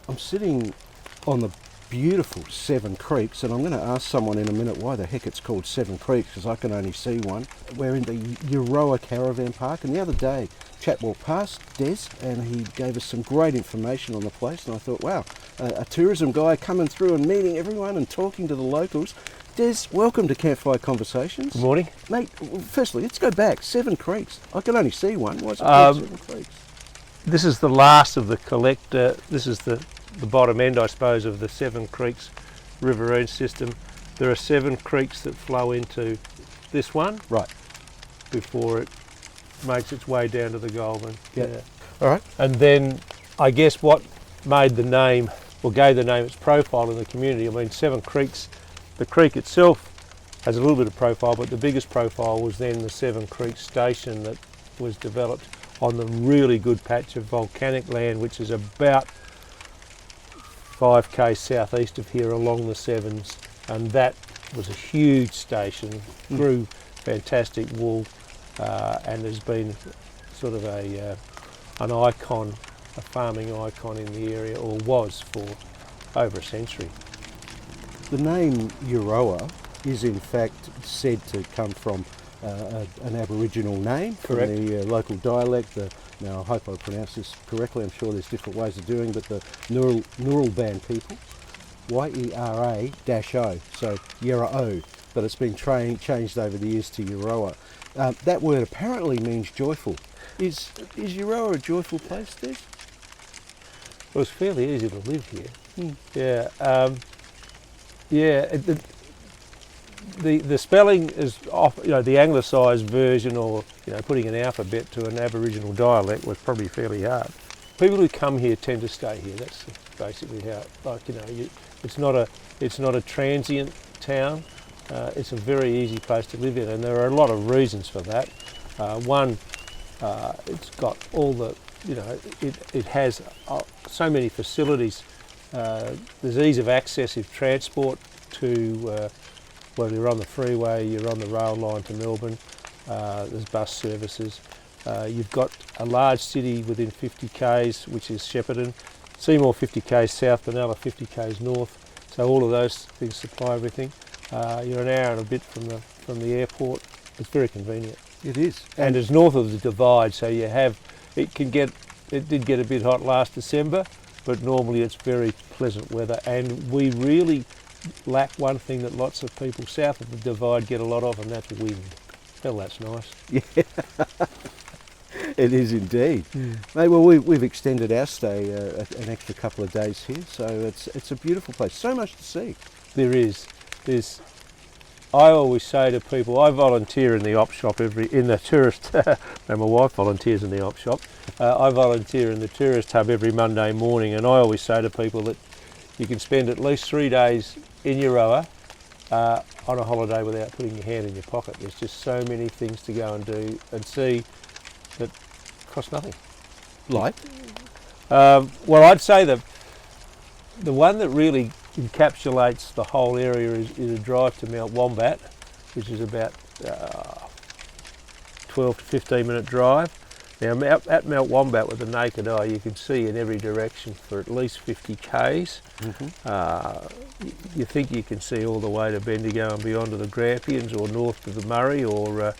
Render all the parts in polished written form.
I'm sitting on the beautiful Seven Creeks, and I'm going to ask someone in a minute why the heck it's called Seven Creeks, because I can only see one. We're in the Euroa caravan park, and the other day a chap walked past, Des, and he gave us some great information on the place, and I thought, wow, a tourism guy coming through and meeting everyone and talking to the locals. Des, welcome to Campfire Conversations. Good morning. Mate, firstly, let's go back. Seven Creeks. I can only see one. Why is it called Seven Creeks? This is the last of the collector. This is the bottom end, I suppose, of the Seven Creeks riverine system. There are 7 creeks that flow into this one. Right. Before it makes its way down to the Goulburn. Yeah. All right. And then I guess what made the name, or gave the name its profile in the community, I mean, Seven Creeks, the creek itself has a little bit of profile, but the biggest profile was then the Seven Creeks station that was developed on the really good patch of volcanic land, which is about 5k southeast of here along the Sevens, and that was a huge station, grew fantastic wool, and has been sort of an icon, a farming icon in the area, or was for over a century. The name Euroa is in fact said to come from an Aboriginal name. Correct. From the local dialect. Now I hope I pronounced this correctly, I'm sure there's different ways of doing, but the Neural Band people, Y-E-R-A-O, so Yera-O, but it's been changed over the years to Euroa. That word apparently means joyful. Is Euroa a joyful place, Steve? Well, it's fairly easy to live here. Yeah. The spelling is off, the anglicised version, or putting an alphabet to an Aboriginal dialect was probably fairly hard. People who come here tend to stay here. That's basically how. It's not a transient town. It's a very easy place to live in, and there are a lot of reasons for that. One, it's got all the, it has so many facilities. There's ease of access of transport to. Well, you're on the freeway, you're on the rail line to Melbourne, there's bus services. You've got a large city within 50 k's, which is Shepparton. Seymour 50 k's south, Benalla 50 k's north. So all of those things supply everything. You're an hour and a bit from the airport. It's very convenient. It is. And it's north of the divide, so it did get a bit hot last December, but normally it's very pleasant weather, and we really lack one thing that lots of people south of the divide get a lot of, and that's wind. Hell, that's nice. Yeah, it is indeed. Mate, well, we've extended our stay an extra couple of days here, so it's a beautiful place. So much to see. There is. I always say to people, I volunteer in the op shop in the tourist. And my wife volunteers in the op shop. I volunteer in the tourist hub every Monday morning, and I always say to people that you can spend at least 3 days in Euroa on a holiday without putting your hand in your pocket. There's just so many things to go and do and see that cost nothing. Like? Well, I'd say the one that really encapsulates the whole area is a drive to Mount Wombat, which is about 12 to 15 minute drive. Now at Mount Wombat with the naked eye you can see in every direction for at least 50 k's. You think you can see all the way to Bendigo and beyond to the Grampians, or north to the Murray, or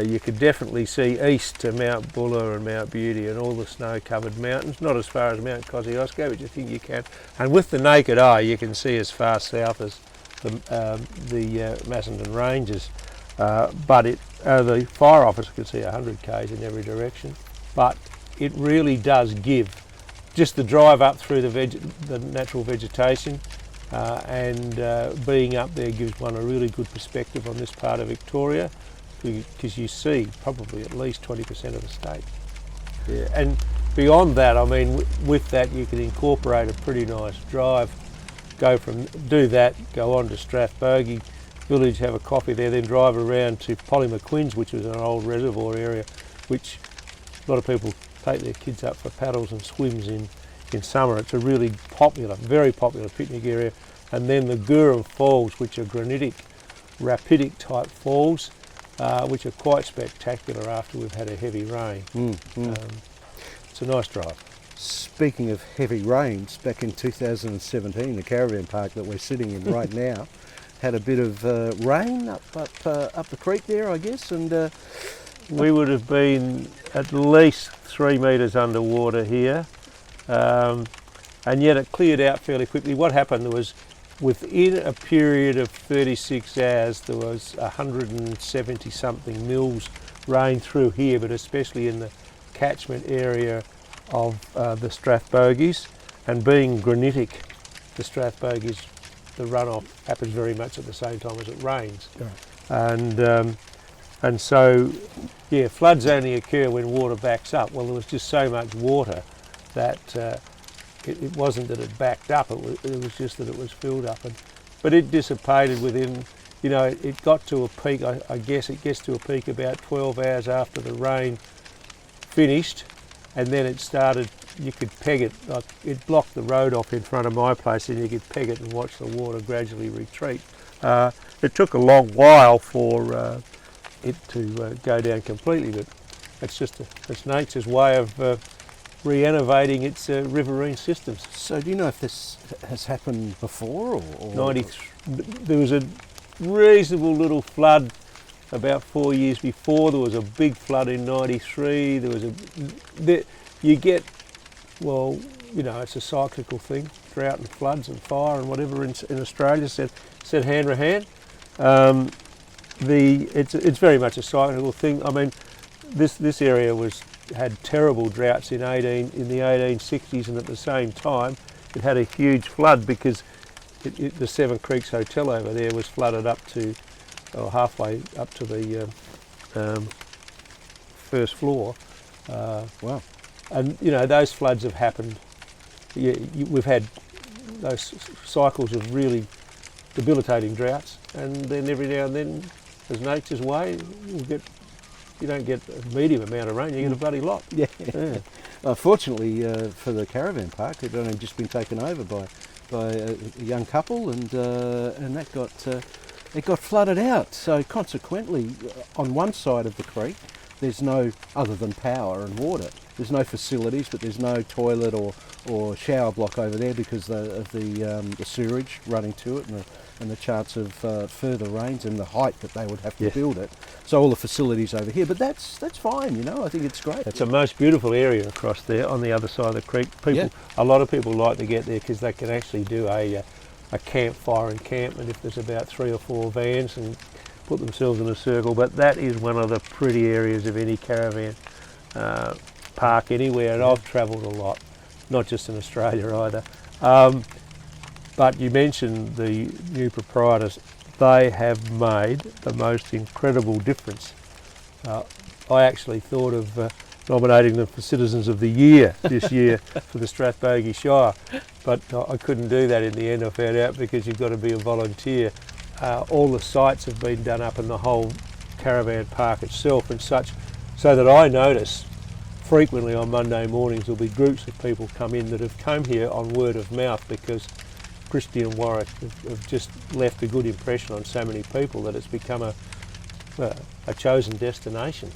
you could definitely see east to Mount Buller and Mount Beauty and all the snow-covered mountains. Not as far as Mount Kosciuszko, but you think you can. And with the naked eye you can see as far south as the Macedon Ranges. But the fire officer could see 100 k's in every direction. But it really does give. Just the drive up through the natural vegetation and being up there gives one a really good perspective on this part of Victoria, because you see probably at least 20% of the state. Yeah. And beyond that, I mean, with that you can incorporate a pretty nice drive. Go on to Strathbogie village, have a coffee there, then drive around to Polly-McQuinn's, which was an old reservoir area, which a lot of people take their kids up for paddles and swims in summer. It's a really popular, very popular picnic area. And then the Gurrum Falls, which are granitic, rapidic type falls, which are quite spectacular after we've had a heavy rain. It's a nice drive. Speaking of heavy rains, back in 2017, the caravan park that we're sitting in right now had a bit of rain up the creek there, I guess, and we would have been at least 3 metres underwater here, and yet it cleared out fairly quickly. What happened was, within a period of 36 hours, there was 170 something mils rain through here, but especially in the catchment area of the Strathbogies, and being granitic, the Strathbogies, the runoff happens very much at the same time as it rains. Right. And so, yeah, floods only occur when water backs up. Well, there was just so much water that it wasn't that it backed up, it was just that it was filled up. But it dissipated within, you know, it got to a peak, I guess it gets to a peak about 12 hours after the rain finished, and then it started, you could peg it, like it blocked the road off in front of my place, and you could peg it and watch the water gradually retreat. It took a long while for it to go down completely, but it's nature's way of re-innovating its riverine systems. So do you know if this has happened before? Or? There was a reasonable little flood about 4 years before. There was a big flood in 93. You get, well, you know, it's a cyclical thing, drought and floods and fire and whatever in Australia, said hand to hand. It's very much a cyclical thing. I mean, this area had terrible droughts in the 1860s, and at the same time it had a huge flood because the Seven Creeks Hotel over there was flooded up to halfway up to the first floor. Wow. And you know, those floods have happened. We've had those cycles of really debilitating droughts, and then every now and then, as nature's way, you don't get a medium amount of rain, you get a bloody lot. Yeah. Fortunately for the caravan park, it had only just been taken over by a young couple, and that it got flooded out. So consequently, on one side of the creek, there's no, other than power and water, there's no facilities, but there's no toilet or shower block over there because of the sewerage running to it and the chance of further rains and the height that they would have to build it. So all the facilities over here, but that's fine, you know. I think it's great. It's a most beautiful area across there on the other side of the creek. A lot of people like to get there because they can actually do a campfire encampment if there's about 3 or 4 vans and put themselves in a circle. But that is one of the pretty areas of any caravan park anywhere, and I've travelled a lot, not just in Australia either. But you mentioned the new proprietors. They have made the most incredible difference. I actually thought of nominating them for Citizens of the Year this year for the Strathbogie Shire, but I couldn't do that in the end. I found out because you've got to be a volunteer. All the sites have been done up in the whole caravan park itself and such, so that I notice frequently on Monday mornings there'll be groups of people come in that have come here on word of mouth because Christy and Warwick have just left a good impression on so many people that it's become a chosen destination.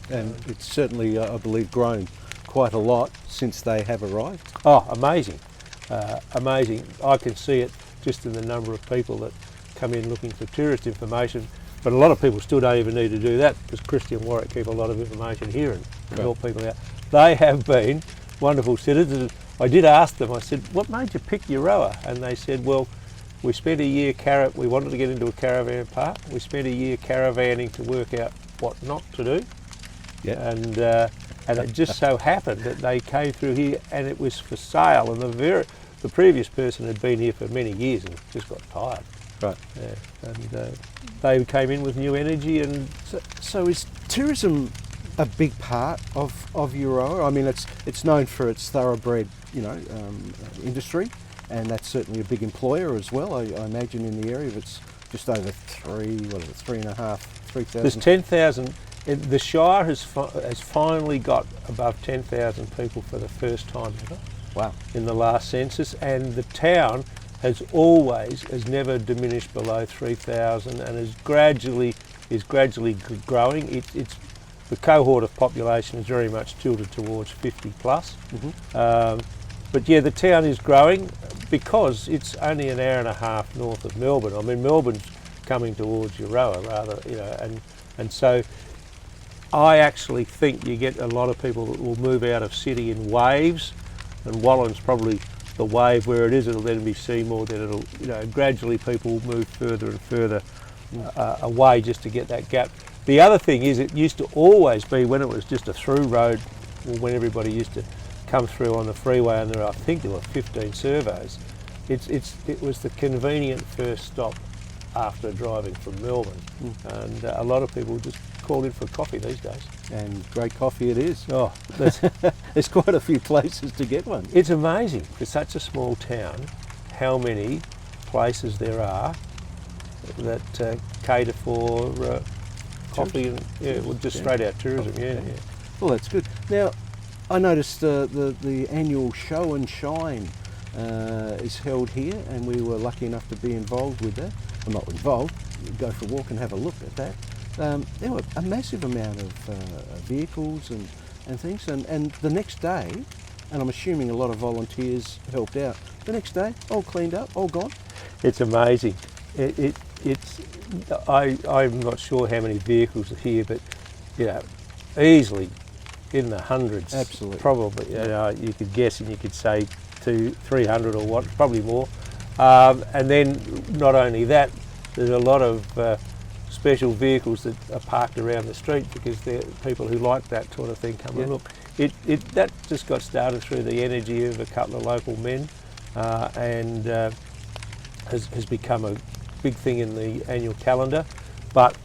And it's certainly, I believe, grown quite a lot since they have arrived. Oh, amazing. Amazing. I can see it just in the number of people that come in looking for tourist information, but a lot of people still don't even need to do that because Christy and Warwick keep a lot of information here and help people out. They have been wonderful citizens. I did ask them, I said, what made you pick Euroa? And they said, well, we spent a year, we wanted to get into a caravan park. We spent a year caravanning to work out what not to do. Yeah. And it just so happened that they came through here and it was for sale. And the previous person had been here for many years and just got tired. Right. Yeah. And they came in with new energy. And so is tourism a big part of Euroa? I mean, it's known for its thoroughbred, industry, and that's certainly a big employer as well. I imagine in the area it's just over 3,500. There's 10,000. The Shire has finally got above 10,000 people for the first time ever. Wow. In the last census, and the town has never diminished below 3,000 and is gradually growing. the cohort of population is very much tilted towards 50 plus. But yeah, the town is growing because it's only an hour and a half north of Melbourne. I mean, Melbourne's coming towards Euroa rather, you know, and so I actually think you get a lot of people that will move out of city in waves, and Wallen's probably the wave where it is. It'll then be Seymour, then it'll, you know, gradually people will move further and further away just to get that gap. The other thing is, it used to always be, when it was just a through road, or when everybody used to come through on the freeway, and I think there were 15 servos, it was the convenient first stop after driving from Melbourne. And a lot of people just called in for coffee these days. And great coffee it is. Oh, There's quite a few places to get one. it's amazing for such a small town how many places there are that cater for coffee and well, just straight out tourism. Yeah. Well, that's good. Now, I noticed the annual Show and Shine is held here, and we were lucky enough to be involved with that. Well, not involved, go for a walk and have a look at that. There were a massive amount of vehicles and things, and the next day, and I'm assuming a lot of volunteers helped out, the next day, all cleaned up, all gone. It's amazing. I'm not sure how many vehicles are here, but you know, easily in the hundreds. Absolutely. Probably. You know, you could guess, and you could say 200-300 or what, probably more. And then not only that, there's a lot of special vehicles that are parked around the street because they're people who like that sort of thing come and look. That just got started through the energy of a couple of local men, and has become a big thing in the annual calendar. But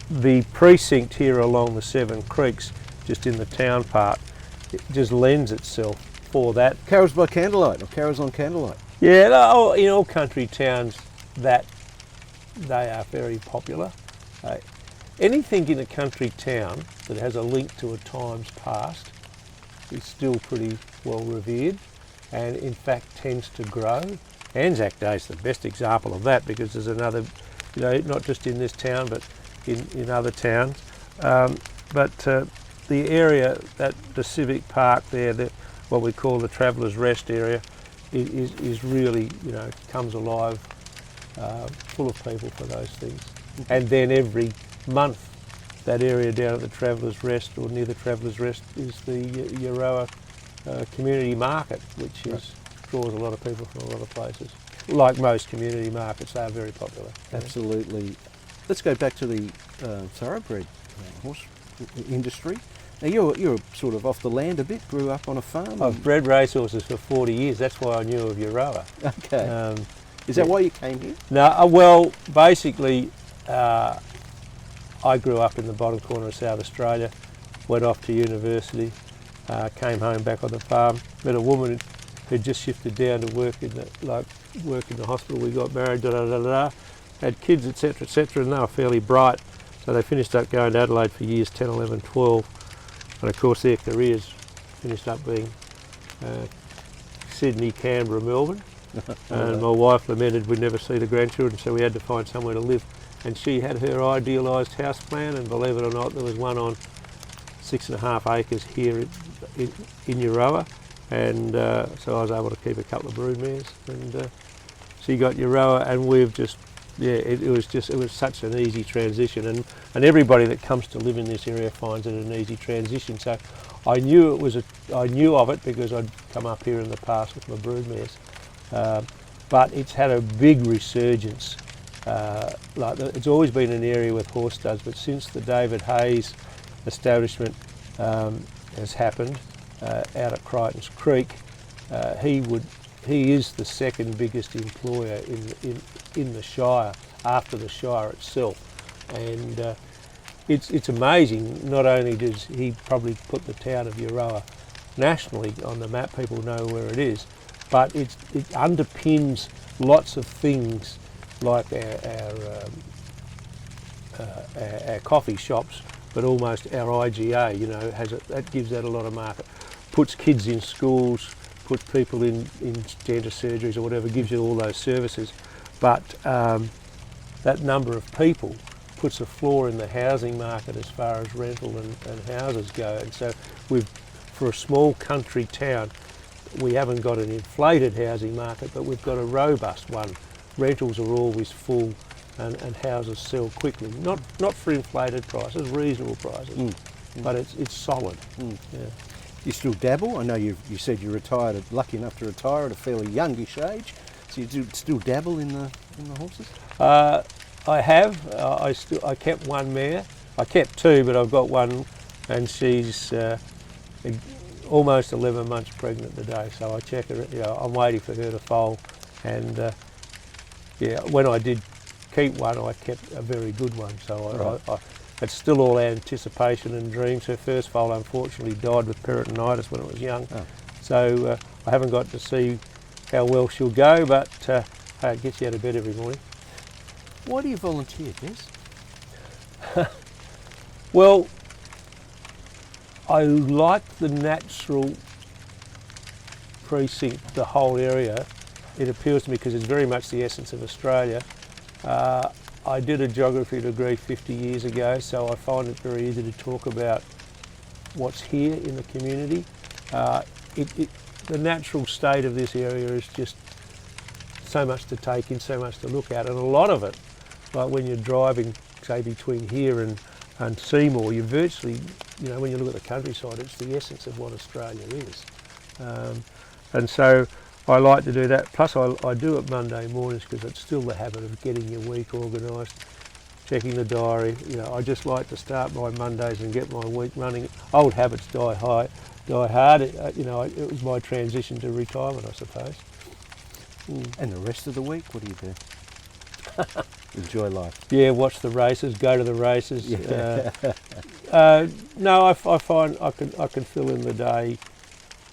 the precinct here along the Seven Creeks, just in the town part, it just lends itself for that. Carols by candlelight, or carols on candlelight. Yeah, in all country towns that they are very popular. Anything in a country town that has a link to a times past is still pretty well revered, and in fact tends to grow. Anzac Day is the best example of that, because there's another, you know, not just in this town but in other towns. The area, the civic park there, what we call the Travellers' Rest area, is really, you know, comes alive, full of people for those things. And then every month, that area down at the Travellers' Rest, or near the Travellers' Rest, is the Euroa community market, which draws a lot of people from a lot of places. Like most community markets, they are very popular. Absolutely. Let's go back to the thoroughbred horse industry. Now you're sort of off the land a bit, grew up on a farm. I've bred racehorses for 40 years, that's why I knew of Euroa. Okay. Is that why you came here? No, well, basically, I grew up in the bottom corner of South Australia, went off to university, came home back on the farm, met a woman who'd just shifted down to work in the hospital. We got married, had kids, etc., and they were fairly bright. So they finished up going to Adelaide for years 10, 11, 12, and of course their careers finished up being Sydney, Canberra, Melbourne. And my wife lamented we'd never see the grandchildren, so we had to find somewhere to live. And she had her idealised house plan, and believe it or not, there was one on 6.5 acres here in Euroa, and so I was able to keep a couple of broodmares, and she got Euroa, and we've just, it was such an easy transition, and everybody that comes to live in this area finds it an easy transition. So I knew of it because I'd come up here in the past with my broodmares. But it's had a big resurgence. It's always been an area with horse studs, but since the David Hayes establishment has happened out at Crichton's Creek, he is the second biggest employer in the Shire, after the Shire itself, and it's amazing. Not only does he probably put the town of Euroa nationally on the map, people know where it is, but it underpins lots of things like our coffee shops, but almost our IGA, you know, that gives that a lot of market. Puts kids in schools, puts people in dental surgeries or whatever, gives you all those services. But that number of people puts a floor in the housing market as far as rental and houses go. And so for a small country town, we haven't got an inflated housing market, but we've got a robust one. Rentals are always full and houses sell quickly. Not for inflated prices, reasonable prices, but it's solid. Yeah. You still dabble? I know you said you retired, lucky enough to retire at a fairly youngish age. So you do still dabble in the horses? I have. I kept one mare. I kept two, but I've got one, and she's almost 11 months pregnant today. So I check her. I'm waiting for her to foal, and when I did keep one, I kept a very good one. So it's still all anticipation and dreams. Her first foal unfortunately died with peritonitis when it was young. Oh. So I haven't got to see how well she'll go, but it gets you out of bed every morning. Why do you volunteer, Des? Well, I like the natural precinct, the whole area. It appeals to me because it's very much the essence of Australia. I did a geography degree 50 years ago, so I find it very easy to talk about what's here in the community. The natural state of this area is just so much to take in, so much to look at, and a lot of it, like when you're driving, say, between here and Seymour, you virtually, when you look at the countryside, it's the essence of what Australia is. And so I like to do that. Plus I do it Monday mornings because it's still the habit of getting your week organised, checking the diary. I just like to start my Mondays and get my week running. Old habits die hard. It was my transition to retirement, I suppose. And the rest of the week, what do you do? Enjoy life. Yeah, watch the races, go to the races. Yeah. No, I find I can fill in the day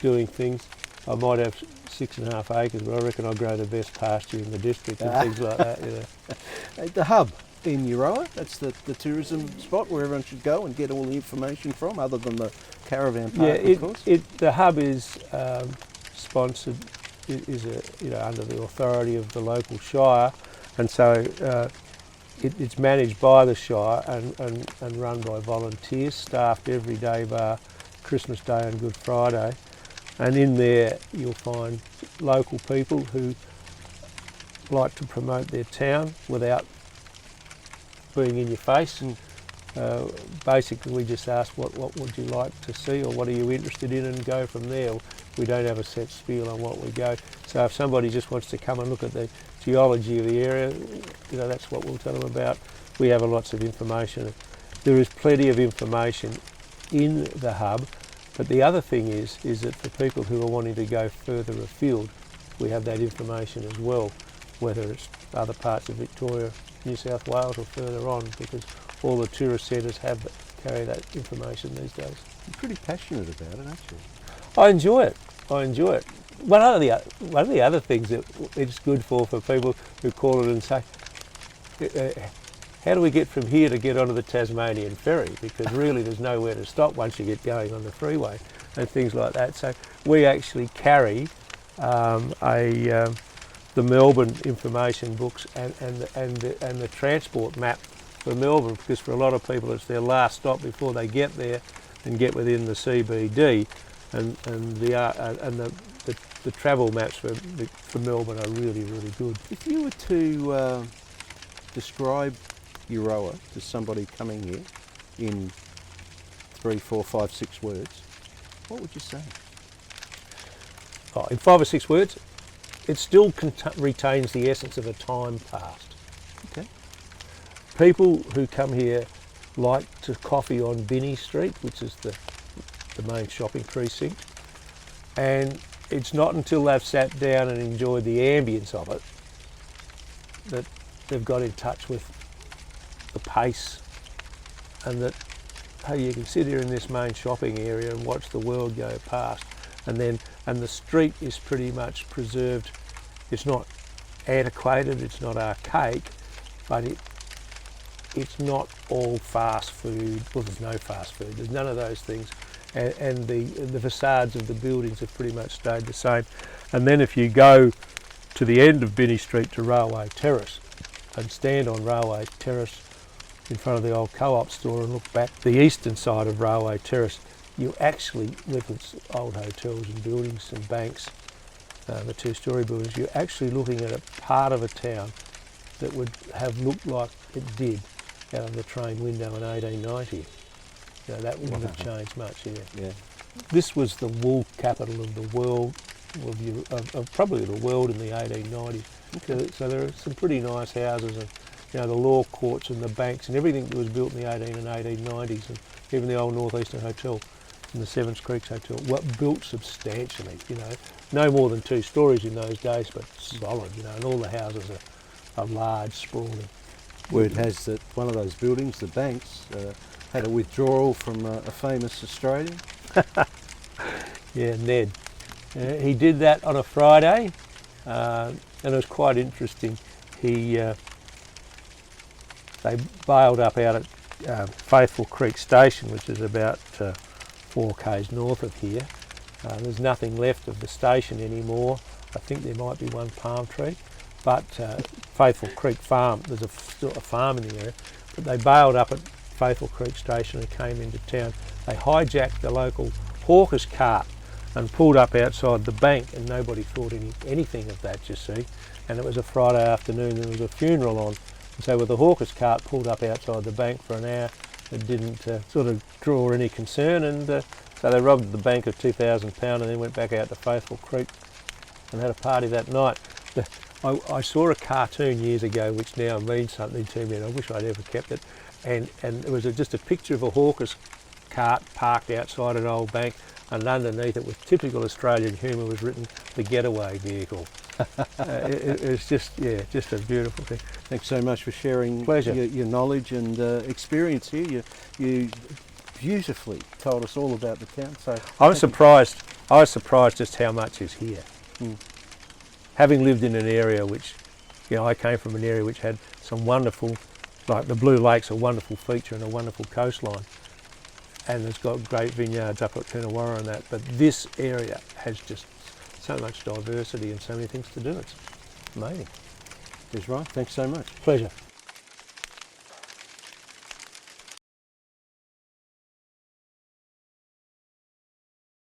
doing things. I might have 6.5 acres, but I reckon I'll grow the best pasture in the district and things like that. The hub in Euroa, that's the tourism spot where everyone should go and get all the information from, other than the caravan park, of course. The hub is sponsored, is under the authority of the local shire, and so it's managed by the shire and run by volunteers, staffed every day bar Christmas Day and Good Friday. And in there you'll find local people who like to promote their town without being in your face. And basically we just ask what would you like to see, or what are you interested in, and go from there. We don't have a set spiel on what we go. So if somebody just wants to come and look at the geology of the area, that's what we'll tell them about. We have lots of information. There is plenty of information in the hub. But the other thing is that for people who are wanting to go further afield, we have that information as well, whether it's other parts of Victoria, New South Wales, or further on, because all the tourist centres carry that information these days. You're pretty passionate about it, aren't you? I enjoy it. One of the other things that it's good for people who call it and say, how do we get from here to get onto the Tasmanian ferry? Because really there's nowhere to stop once you get going on the freeway and things like that. So we actually carry the Melbourne information books and the transport map for Melbourne, because for a lot of people it's their last stop before they get there and get within the CBD, and the travel maps for Melbourne are really, really good. If you were to describe Euroa to somebody coming here in 3, 4, 5, 6 words, what would you say? In 5 or 6 words, it still retains the essence of a time past. Okay. People who come here like to coffee on Binney Street, which is the main shopping precinct, and it's not until they've sat down and enjoyed the ambience of it that they've got in touch with the pace, and that, hey, you can sit here in this main shopping area and watch the world go past, and the street is pretty much preserved. It's not antiquated, it's not archaic, but it's not all fast food. Well, there's no fast food, there's none of those things, and the facades of the buildings have pretty much stayed the same. And then if you go to the end of Binney Street to Railway Terrace and stand on Railway Terrace, in front of the old co-op store and look back the eastern side of Railway Terrace, you actually, with its old hotels and buildings and banks, the two-storey buildings, you're actually looking at a part of a town that would have looked like it did out of the train window in 1890. You know, that wouldn't have changed much, Yeah. This was the wool capital of the world, of probably the world in the 1890s. So there are some pretty nice houses, and you know, the law courts and the banks and everything that was built in the 1890s, and even the old Northeastern Hotel and the Sevens Creeks Hotel were built substantially. You know, no more than 2 stories in those days, but solid. You know, and all the houses are large, sprawling. Word has that one of those buildings, the banks, had a withdrawal from a famous Australian. Yeah, Ned. He did that on a Friday, and it was quite interesting. They bailed up out at Faithful Creek Station, which is about 4 k's north of here. There's nothing left of the station anymore. I think there might be one palm tree, but Faithful Creek Farm, there's still a farm in the area, but they bailed up at Faithful Creek Station and came into town. They hijacked the local hawker's cart and pulled up outside the bank, and nobody thought anything of that, you see. And it was a Friday afternoon, and there was a funeral on. And so with the hawker's cart pulled up outside the bank for an hour, it didn't sort of draw any concern, and so they robbed the bank of £2,000 and then went back out to Faithful Creek and had a party that night. I saw a cartoon years ago which now means something to me, and I wish I'd ever kept it, and it was just a picture of a hawker's cart parked outside an old bank, and underneath it, with typical Australian humour, was written "the getaway vehicle." It's just a beautiful thing. Thanks so much for sharing Pleasure. your knowledge and experience here. You beautifully told us all about the town. So I was surprised just how much is here. Having lived in an area which, you know, I came from an area which had some wonderful, like the Blue Lake's a wonderful feature and a wonderful coastline, and it's got great vineyards up at Coonawarra and that, but this area has just so much diversity and so many things to do. It's amazing. That's right. Thanks so much. Pleasure.